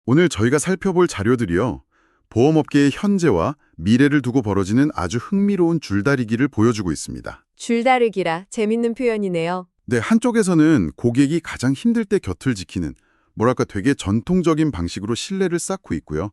오늘 저희가 살펴볼 자료들이요. 보험업계의 현재와 미래를 두고 벌어지는 아주 흥미로운 줄다리기를 보여주고 있습니다. 줄다리기라 재밌는 표현이네요. 네, 한쪽에서는 고객이 가장 힘들 때 곁을 지키는 뭐랄까 되게 전통적인 방식으로 신뢰를 쌓고 있고요.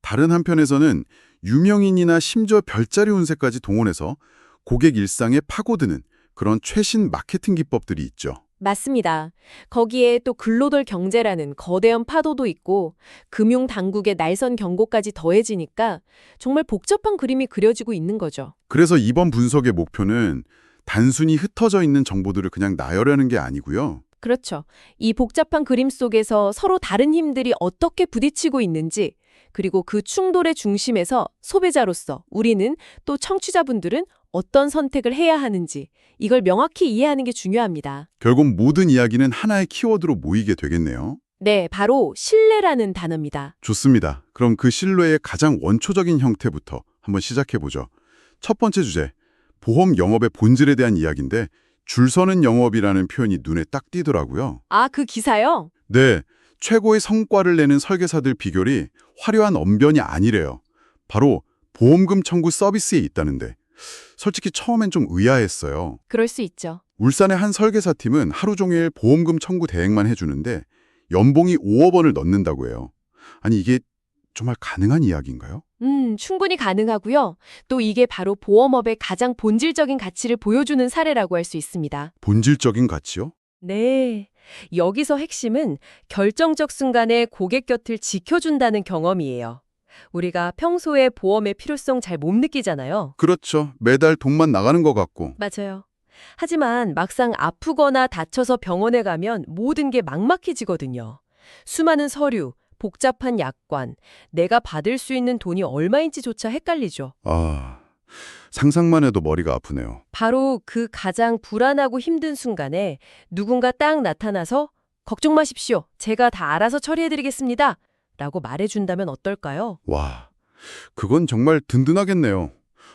다른 한편에서는 유명인이나 심지어 별자리 운세까지 동원해서 고객 일상에 파고드는 그런 최신 마케팅 기법들이 있죠. 맞습니다. 거기에 또 글로벌 경제라는 거대한 파도도 있고 금융 당국의 날선 경고까지 더해지니까 정말 복잡한 그림이 그려지고 있는 거죠. 그래서 이번 분석의 목표는 단순히 흩어져 있는 정보들을 그냥 나열하는 게 아니고요. 그렇죠. 이 복잡한 그림 속에서 서로 다른 힘들이 어떻게 부딪히고 있는지, 그리고 그 충돌의 중심에서 소비자로서 우리는 또 청취자분들은 어떤 선택을 해야 하는지 이걸 명확히 이해하는 게 중요합니다. 결국 모든 이야기는 하나의 키워드로 모이게 되겠네요. 네, 바로 신뢰라는 단어입니다. 좋습니다. 그럼 그 신뢰의 가장 원초적인 형태부터 한번 시작해보죠. 첫 번째 주제, 보험 영업의 본질에 대한 이야기인데 줄 서는 영업이라는 표현이 눈에 딱 띄더라고요. 아, 그 기사요? 네, 최고의 성과를 내는 설계사들 비결이 화려한 언변이 아니래요. 바로 보험금 청구 서비스에 있다는데 솔직히 처음엔 좀 의아했어요. 그럴 수 있죠. 울산의 한 설계사 팀은 하루 종일 보험금 청구 대행만 해주는데 연봉이 5억 원을 넣는다고 해요. 아니 이게 정말 가능한 이야기인가요? 충분히 가능하고요. 또 이게 바로 보험업의 가장 본질적인 가치를 보여주는 사례라고 할 수 있습니다. 본질적인 가치요? 네. 여기서 핵심은 결정적 순간에 고객 곁을 지켜준다는 경험이에요. 우리가 평소에 보험의 필요성 잘 못 느끼잖아요. 그렇죠. 매달 돈만 나가는 것 같고. 맞아요. 하지만 막상 아프거나 다쳐서 병원에 가면 모든 게 막막해지거든요. 수많은 서류, 복잡한 약관, 내가 받을 수 있는 돈이 얼마인지조차 헷갈리죠. 아, 상상만 해도 머리가 아프네요. 바로 그 가장 불안하고 힘든 순간에 누군가 딱 나타나서 걱정 마십시오. 제가 다 알아서 처리해드리겠습니다. 라고 말해준다면 어떨까요? 와, 그건 정말 든든하겠네요.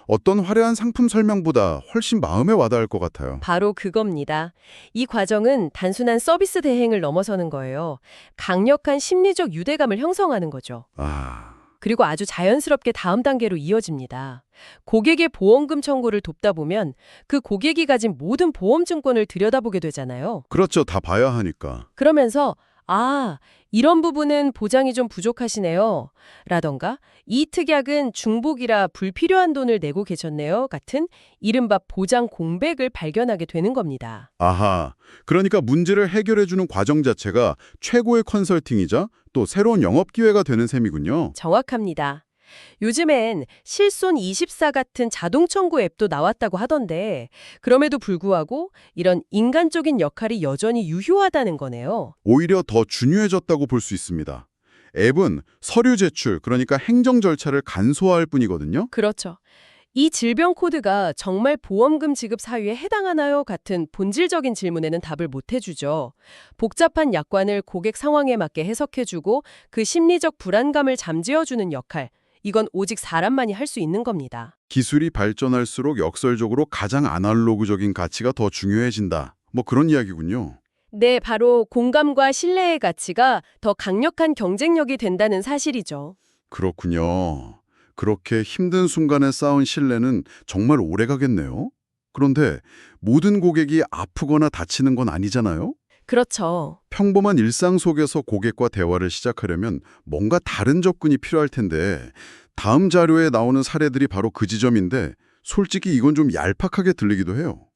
어떤 화려한 상품 설명보다 훨씬 마음에 와닿을 것 같아요. 바로 그겁니다. 이 과정은 단순한 서비스 대행을 넘어서는 거예요. 강력한 심리적 유대감을 형성하는 거죠. 아, 그리고 아주 자연스럽게 다음 단계로 이어집니다. 고객의 보험금 청구를 돕다 보면 그 고객이 가진 모든 보험 증권을 들여다보게 되잖아요. 그렇죠. 다 봐야 하니까. 그러면서 아, 이런 부분은 보장이 좀 부족하시네요. 라던가 이 특약은 중복이라 불필요한 돈을 내고 계셨네요. 같은 이른바 보장 공백을 발견하게 되는 겁니다. 아하, 그러니까 문제를 해결해주는 과정 자체가 최고의 컨설팅이자 또 새로운 영업 기회가 되는 셈이군요. 정확합니다. 요즘엔 실손24 같은 자동 청구 앱도 나왔다고 하던데 그럼에도 불구하고 이런 인간적인 역할이 여전히 유효하다는 거네요. 오히려 더 중요해졌다고 볼 수 있습니다. 앱은 서류 제출, 그러니까 행정 절차를 간소화할 뿐이거든요. 그렇죠. 이 질병 코드가 정말 보험금 지급 사유에 해당하나요? 같은 본질적인 질문에는 답을 못 해주죠. 복잡한 약관을 고객 상황에 맞게 해석해주고 그 심리적 불안감을 잠재워주는 역할, 이건 오직 사람만이 할 수 있는 겁니다. 기술이 발전할수록 역설적으로 가장 아날로그적인 가치가 더 중요해진다. 뭐 그런 이야기군요. 네, 바로 공감과 신뢰의 가치가 더 강력한 경쟁력이 된다는 사실이죠. 그렇군요. 그렇게 힘든 순간에 쌓은 신뢰는 정말 오래가겠네요. 그런데 모든 고객이 아프거나 다치는 건 아니잖아요. 그렇죠. 평범한 일상 속에서 고객과 대화를 시작하려면 뭔가 다른 접근이 필요할 텐데 다음 자료에 나오는 사례들이 바로 그 지점인데 솔직히 이건 좀 얄팍하게 들리기도 해요.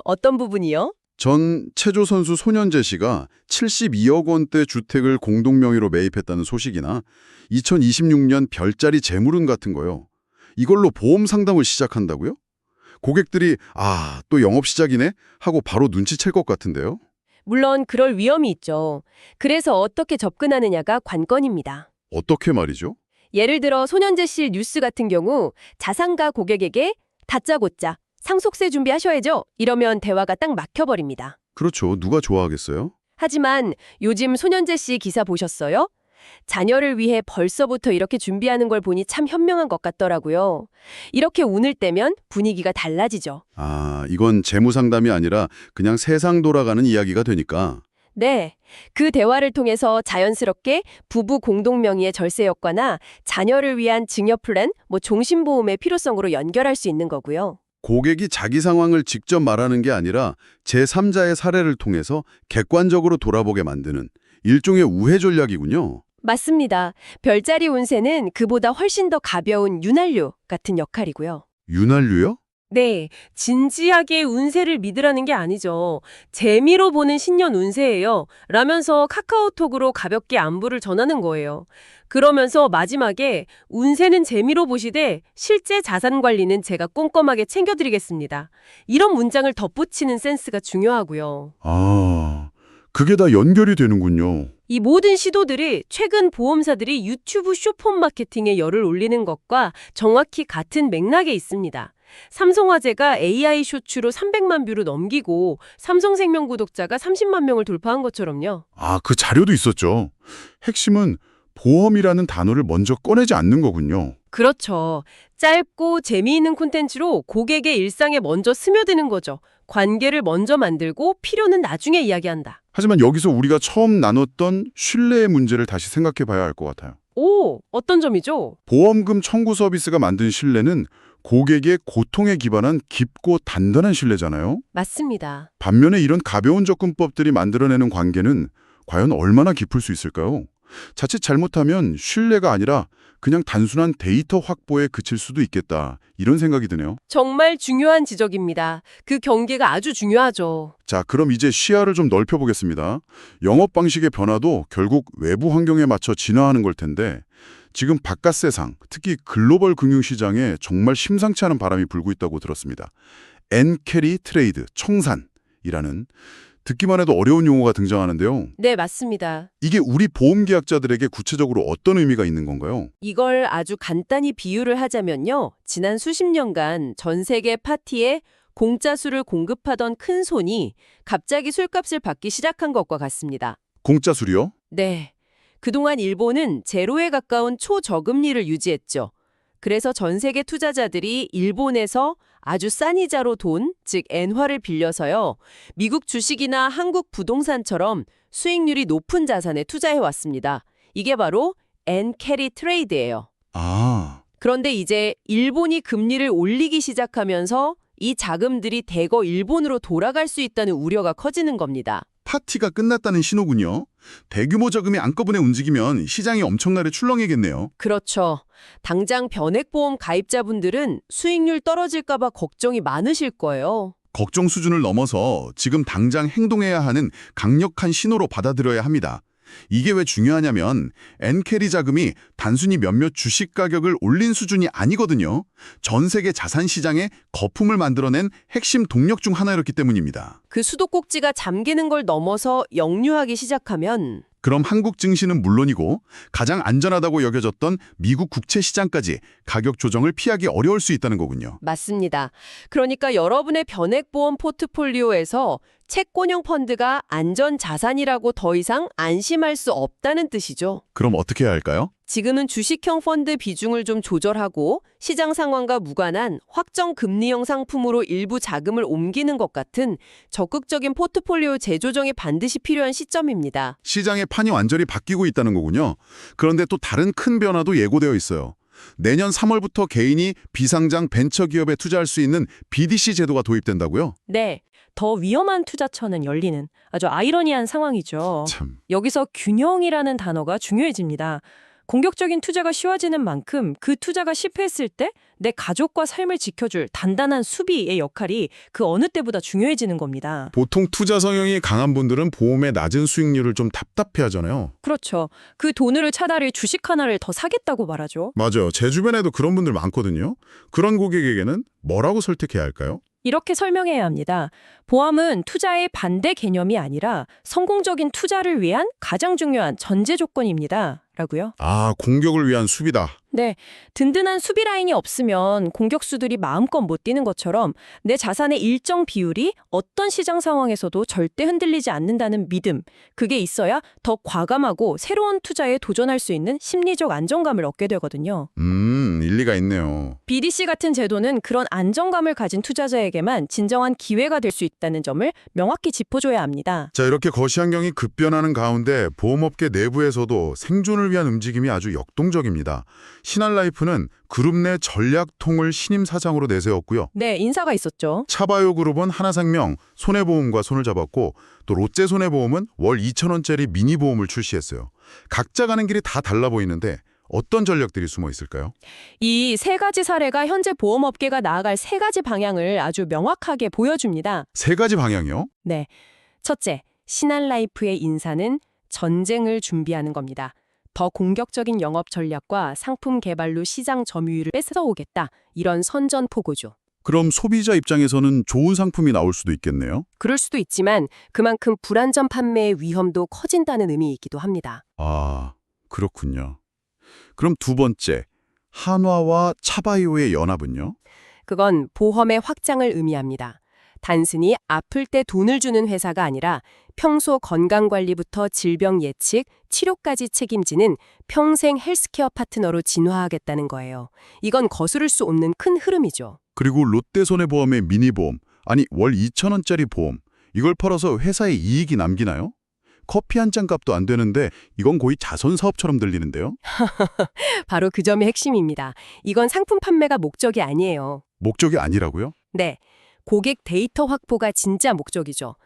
어떤 부분이요? 전 체조 선수 손현재 씨가 72억 원대 주택을 공동 명의로 매입했다는 소식이나 2026년 별자리 재물운 같은 거요. 이걸로 보험 상담을 시작한다고요? 고객들이 아, 또 영업 시작이네? 하고 바로 눈치챌 것 같은데요. 물론 그럴 위험이 있죠. 그래서 어떻게 접근하느냐가 관건입니다. 어떻게 말이죠? 예를 들어 손현재 씨 뉴스 같은 경우 자산가 고객에게 다짜고짜 상속세 준비하셔야죠. 이러면 대화가 딱 막혀버립니다. 그렇죠. 누가 좋아하겠어요? 하지만 요즘 손현재 씨 기사 보셨어요? 자녀를 위해 벌써부터 이렇게 준비하는 걸 보니 참 현명한 것 같더라고요. 이렇게 운을 떼면 분위기가 달라지죠. 아, 이건 재무 상담이 아니라 그냥 세상 돌아가는 이야기가 되니까. 네. 그 대화를 통해서 자연스럽게 부부 공동 명의의 절세 효과나 자녀를 위한 증여 플랜, 종신보험의 필요성으로 연결할 수 있는 거고요. 고객이 자기 상황을 직접 말하는 게 아니라 제3자의 사례를 통해서 객관적으로 돌아보게 만드는 일종의 우회 전략이군요. 맞습니다. 별자리 운세는 그보다 훨씬 더 가벼운 윤활유 같은 역할이고요. 윤활유요? 네, 진지하게 운세를 믿으라는 게 아니죠. 재미로 보는 신년 운세예요. 라면서 카카오톡으로 가볍게 안부를 전하는 거예요. 그러면서 마지막에 운세는 재미로 보시되 실제 자산 관리는 제가 꼼꼼하게 챙겨드리겠습니다. 이런 문장을 덧붙이는 센스가 중요하고요. 아, 그게 다 연결이 되는군요. 이 모든 시도들이 최근 보험사들이 유튜브 숏폼 마케팅에 열을 올리는 것과 정확히 같은 맥락에 있습니다. 삼성화재가 AI 쇼츠로 300만 뷰를 넘기고 삼성생명 구독자가 30만 명을 돌파한 것처럼요. 아, 그 자료도 있었죠. 핵심은 보험이라는 단어를 먼저 꺼내지 않는 거군요. 그렇죠. 짧고 재미있는 콘텐츠로 고객의 일상에 먼저 스며드는 거죠. 관계를 먼저 만들고 필요는 나중에 이야기한다. 하지만 여기서 우리가 처음 나눴던 신뢰의 문제를 다시 생각해 봐야 할 것 같아요. 오, 어떤 점이죠? 보험금 청구 서비스가 만든 신뢰는 고객의 고통에 기반한 깊고 단단한 신뢰잖아요. 맞습니다. 반면에 이런 가벼운 접근법들이 만들어내는 관계는 과연 얼마나 깊을 수 있을까요? 자칫 잘못하면 신뢰가 아니라 그냥 단순한 데이터 확보에 그칠 수도 있겠다. 이런 생각이 드네요. 정말 중요한 지적입니다. 그 경계가 아주 중요하죠. 자, 그럼 이제 시야를 좀 넓혀보겠습니다. 영업 방식의 변화도 결국 외부 환경에 맞춰 진화하는 걸 텐데 지금 바깥 세상, 특히 글로벌 금융시장에 정말 심상치 않은 바람이 불고 있다고 들었습니다. 엔캐리 트레이드, 청산이라는 듣기만 해도 어려운 용어가 등장하는데요. 네, 맞습니다. 이게 우리 보험계약자들에게 구체적으로 어떤 의미가 있는 건가요? 이걸 아주 간단히 비유를 하자면요. 지난 수십 년간 전 세계 파티에 공짜 술을 공급하던 큰 손이 갑자기 술값을 받기 시작한 것과 같습니다. 공짜 술이요? 네. 그동안 일본은 제로에 가까운 초저금리를 유지했죠. 그래서 전 세계 투자자들이 일본에서 아주 싼 이자로 돈, 즉 엔화를 빌려서요. 미국 주식이나 한국 부동산처럼 수익률이 높은 자산에 투자해 왔습니다. 이게 바로 엔캐리 트레이드예요. 아, 그런데 이제 일본이 금리를 올리기 시작하면서 이 자금들이 대거 일본으로 돌아갈 수 있다는 우려가 커지는 겁니다. 파티가 끝났다는 신호군요. 대규모 저금이 한꺼번에 움직이면 시장이 엄청나게 출렁이겠네요. 그렇죠. 당장 변액보험 가입자분들은 수익률 떨어질까 봐 걱정이 많으실 거예요. 걱정 수준을 넘어서 지금 당장 행동해야 하는 강력한 신호로 받아들여야 합니다. 이게 왜 중요하냐면 엔캐리 자금이 단순히 몇몇 주식 가격을 올린 수준이 아니거든요. 전 세계 자산 시장에 거품을 만들어낸 핵심 동력 중 하나였기 때문입니다. 그 수도꼭지가 잠기는 걸 넘어서 역류하기 시작하면 그럼 한국 증시는 물론이고 가장 안전하다고 여겨졌던 미국 국채 시장까지 가격 조정을 피하기 어려울 수 있다는 거군요. 맞습니다. 그러니까 여러분의 변액보험 포트폴리오에서 채권형 펀드가 안전 자산이라고 더 이상 안심할 수 없다는 뜻이죠. 그럼 어떻게 해야 할까요? 지금은 주식형 펀드 비중을 좀 조절하고 시장 상황과 무관한 확정 금리형 상품으로 일부 자금을 옮기는 것 같은 적극적인 포트폴리오 재조정이 반드시 필요한 시점입니다. 시장의 판이 완전히 바뀌고 있다는 거군요. 그런데 또 다른 큰 변화도 예고되어 있어요. 내년 3월부터 개인이 비상장 벤처기업에 투자할 수 있는 BDC 제도가 도입된다고요? 네, 더 위험한 투자처는 열리는 아주 아이러니한 상황이죠. 참, 여기서 균형이라는 단어가 중요해집니다. 공격적인 투자가 쉬워지는 만큼 그 투자가 실패했을 때 내 가족과 삶을 지켜줄 단단한 수비의 역할이 그 어느 때보다 중요해지는 겁니다. 보통 투자 성향이 강한 분들은 보험의 낮은 수익률을 좀 답답해하잖아요. 그렇죠. 그 돈으로 차라리 주식 하나를 더 사겠다고 말하죠. 맞아요. 제 주변에도 그런 분들 많거든요. 그런 고객에게는 뭐라고 설득해야 할까요? 이렇게 설명해야 합니다. 보험은 투자의 반대 개념이 아니라 성공적인 투자를 위한 가장 중요한 전제 조건입니다. 라고요. 아, 공격을 위한 수비다. 네, 든든한 수비 라인이 없으면 공격수들이 마음껏 못 뛰는 것처럼 내 자산의 일정 비율이 어떤 시장 상황에서도 절대 흔들리지 않는다는 믿음, 그게 있어야 더 과감하고 새로운 투자에 도전할 수 있는 심리적 안정감을 얻게 되거든요. 일리가 있네요. BDC 같은 제도는 그런 안정감을 가진 투자자에게만 진정한 기회가 될 수 있다는 점을 명확히 짚어줘야 합니다. 자, 이렇게 거시환경이 급변하는 가운데 보험업계 내부에서도 생존을 위한 움직임이 아주 역동적입니다. 신한라이프는 그룹 내 전략통을 신임 사장으로 내세웠고요. 네, 인사가 있었죠. 차바이오 그룹은 하나생명, 손해보험과 손을 잡았고 또 롯데손해보험은 월 2,000원짜리 미니보험을 출시했어요. 각자 가는 길이 다 달라 보이는데 어떤 전략들이 숨어 있을까요? 이 세 가지 사례가 현재 보험업계가 나아갈 세 가지 방향을 아주 명확하게 보여줍니다. 세 가지 방향이요? 네. 첫째, 신한라이프의 인사는 전쟁을 준비하는 겁니다. 더 공격적인 영업 전략과 상품 개발로 시장 점유율을 뺏어오겠다. 이런 선전포고죠. 그럼 소비자 입장에서는 좋은 상품이 나올 수도 있겠네요? 그럴 수도 있지만 그만큼 불안전 판매의 위험도 커진다는 의미이기도 합니다. 아, 그렇군요. 그럼 두 번째, 한화와 차바이오의 연합은요? 그건 보험의 확장을 의미합니다. 단순히 아플 때 돈을 주는 회사가 아니라 평소 건강관리부터 질병 예측, 치료까지 책임지는 평생 헬스케어 파트너로 진화하겠다는 거예요. 이건 거스를 수 없는 큰 흐름이죠. 그리고 롯데손해보험의 미니보험, 아니 월 2,000원짜리 보험, 이걸 팔아서 회사에 이익이 남기나요? 커피 한 잔 값도 안 되는데 이건 거의 자선사업처럼 들리는데요? 바로 그 점이 핵심입니다. 이건 상품 판매가 목적이 아니에요. 목적이 아니라고요? 네, 고객 데이터 확보가 진짜 목적이죠.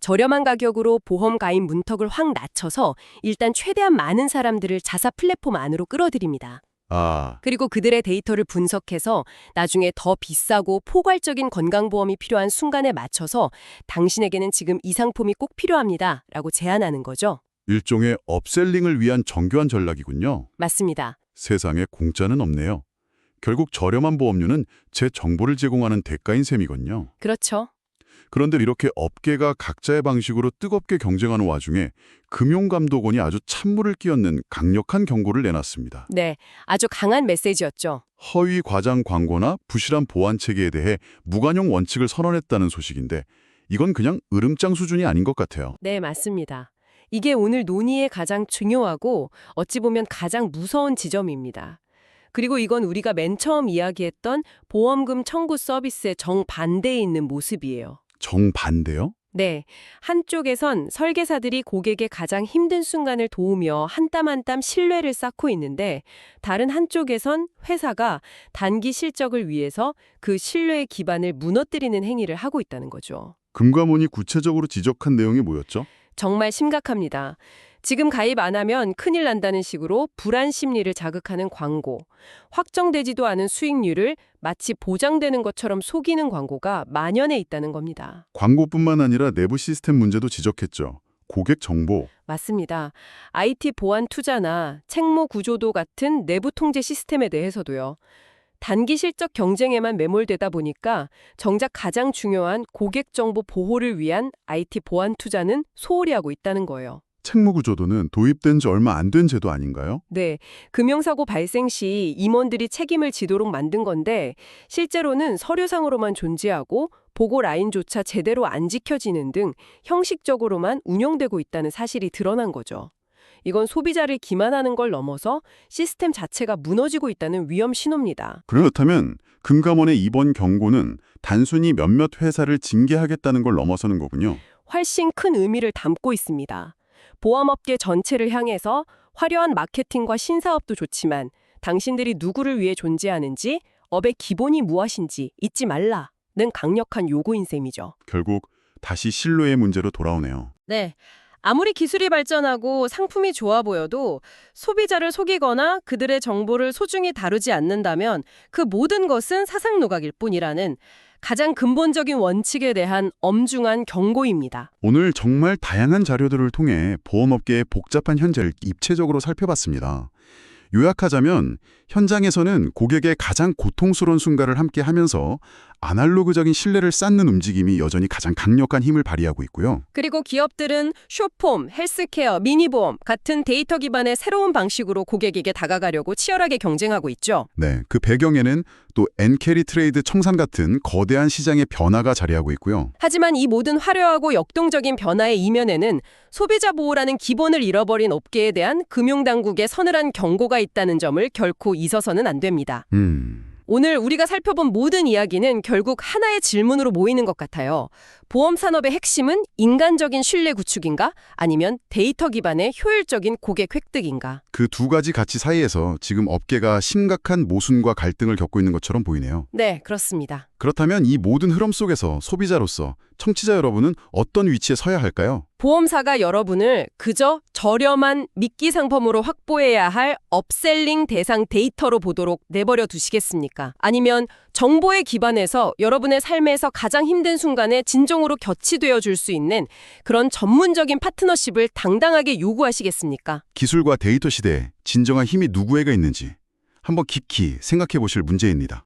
저렴한 가격으로 보험 가입 문턱을 확 낮춰서 일단 최대한 많은 사람들을 자사 플랫폼 안으로 끌어들입니다. 아, 그리고 그들의 데이터를 분석해서 나중에 더 비싸고 포괄적인 건강보험이 필요한 순간에 맞춰서 당신에게는 지금 이 상품이 꼭 필요합니다. 라고 제안하는 거죠. 일종의 업셀링을 위한 정교한 전략이군요. 맞습니다. 세상에 공짜는 없네요. 결국 저렴한 보험료는 제 정보를 제공하는 대가인 셈이군요. 그렇죠. 그런데 이렇게 업계가 각자의 방식으로 뜨겁게 경쟁하는 와중에 금융감독원이 아주 찬물을 끼얹는 강력한 경고를 내놨습니다. 네, 아주 강한 메시지였죠. 허위 과장 광고나 부실한 보안 체계에 대해 무관용 원칙을 선언했다는 소식인데 이건 그냥 으름장 수준이 아닌 것 같아요. 네, 맞습니다. 이게 오늘 논의의 가장 중요하고 어찌 보면 가장 무서운 지점입니다. 그리고 이건 우리가 맨 처음 이야기했던 보험금 청구 서비스의 정반대에 있는 모습이에요. 정반대요? 네, 한쪽에선 설계사들이 고객의 가장 힘든 순간을 도우며 한 땀 한 땀 신뢰를 쌓고 있는데 다른 한쪽에선 회사가 단기 실적을 위해서 그 신뢰의 기반을 무너뜨리는 행위를 하고 있다는 거죠. 금감원이 구체적으로 지적한 내용이 뭐였죠? 정말 심각합니다. 지금 가입 안 하면 큰일 난다는 식으로 불안 심리를 자극하는 광고, 확정되지도 않은 수익률을 마치 보장되는 것처럼 속이는 광고가 만연해 있다는 겁니다. 광고뿐만 아니라 내부 시스템 문제도 지적했죠. 고객 정보. 맞습니다. IT 보안 투자나 책무 구조도 같은 내부 통제 시스템에 대해서도요. 단기 실적 경쟁에만 매몰되다 보니까 정작 가장 중요한 고객 정보 보호를 위한 IT 보안 투자는 소홀히 하고 있다는 거예요. 책무구조도는 도입된 지 얼마 안 된 제도 아닌가요? 네, 금융사고 발생 시 임원들이 책임을 지도록 만든 건데 실제로는 서류상으로만 존재하고 보고 라인조차 제대로 안 지켜지는 등 형식적으로만 운영되고 있다는 사실이 드러난 거죠. 이건 소비자를 기만하는 걸 넘어서 시스템 자체가 무너지고 있다는 위험 신호입니다. 그렇다면 금감원의 이번 경고는 단순히 몇몇 회사를 징계하겠다는 걸 넘어서는 거군요. 훨씬 큰 의미를 담고 있습니다. 보험업계 전체를 향해서 화려한 마케팅과 신사업도 좋지만 당신들이 누구를 위해 존재하는지, 업의 기본이 무엇인지 잊지 말라는 강력한 요구인 셈이죠. 결국 다시 신뢰의 문제로 돌아오네요. 네. 아무리 기술이 발전하고 상품이 좋아 보여도 소비자를 속이거나 그들의 정보를 소중히 다루지 않는다면 그 모든 것은 사상누각일 뿐이라는 가장 근본적인 원칙에 대한 엄중한 경고입니다. 오늘 정말 다양한 자료들을 통해 보험업계의 복잡한 현재를 입체적으로 살펴봤습니다. 요약하자면 현장에서는 고객의 가장 고통스러운 순간을 함께 하면서 아날로그적인 신뢰를 쌓는 움직임이 여전히 가장 강력한 힘을 발휘하고 있고요. 그리고 기업들은 쇼폼, 헬스케어, 미니보험 같은 데이터 기반의 새로운 방식으로 고객에게 다가가려고 치열하게 경쟁하고 있죠. 네, 그 배경에는 또 엔캐리 트레이드 청산 같은 거대한 시장의 변화가 자리하고 있고요. 하지만 이 모든 화려하고 역동적인 변화의 이면에는 소비자 보호라는 기본을 잃어버린 업계에 대한 금융당국의 서늘한 경고가 있다는 점을 결코 잊어서는 안 됩니다. 오늘 우리가 살펴본 모든 이야기는 결국 하나의 질문으로 모이는 것 같아요. 보험 산업의 핵심은 인간적인 신뢰 구축인가? 아니면 데이터 기반의 효율적인 고객 획득인가? 그 두 가지 가치 사이에서 지금 업계가 심각한 모순과 갈등을 겪고 있는 것처럼 보이네요. 네, 그렇습니다. 그렇다면 이 모든 흐름 속에서 소비자로서 청취자 여러분은 어떤 위치에 서야 할까요? 보험사가 여러분을 그저 저렴한 미끼 상품으로 확보해야 할 업셀링 대상 데이터로 보도록 내버려 두시겠습니까? 아니면 정보에 기반해서 여러분의 삶에서 가장 힘든 순간에 진정으로 곁이 되어 줄 수 있는 그런 전문적인 파트너십을 당당하게 요구하시겠습니까? 기술과 데이터 시대에 진정한 힘이 누구에게 있는지 한번 깊이 생각해 보실 문제입니다.